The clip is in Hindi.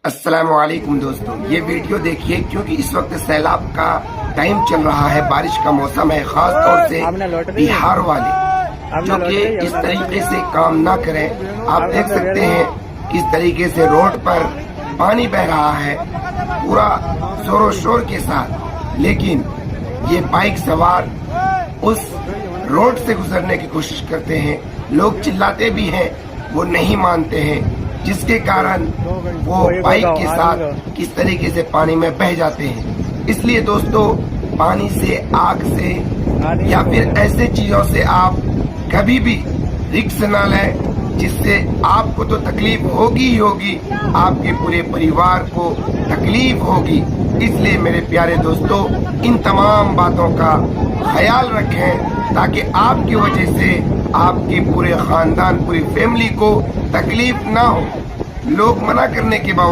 अस्सलामुअलैकुम दोस्तों, ये वीडियो देखिए क्योंकि इस वक्त सैलाब का टाइम चल रहा है, बारिश का मौसम है। खास तौर से बिहार वाले जो कि इस तरीके से काम ना करें। आप देख सकते हैं किस तरीके से रोड पर पानी बह रहा है पूरा जोरों शोर के साथ, लेकिन ये बाइक सवार उस रोड से गुजरने की कोशिश करते हैं। लोग चिल्लाते भी हैं, वो नहीं मानते हैं, जिसके कारण वो बाइक के साथ किस तरीके से पानी में बह जाते हैं। इसलिए दोस्तों, पानी से, आग से या फिर ऐसे चीजों से आप कभी भी रिस्क न लें, जिससे आपको तो तकलीफ होगी ही होगी, आपके पूरे परिवार को तकलीफ होगी। इसलिए मेरे प्यारे दोस्तों, इन तमाम बातों का ख्याल रखें ताकि आपकी वजह से आपके पूरे खानदान, पूरी फैमिली को तकलीफ ना हो। लोग मना करने के बावजूद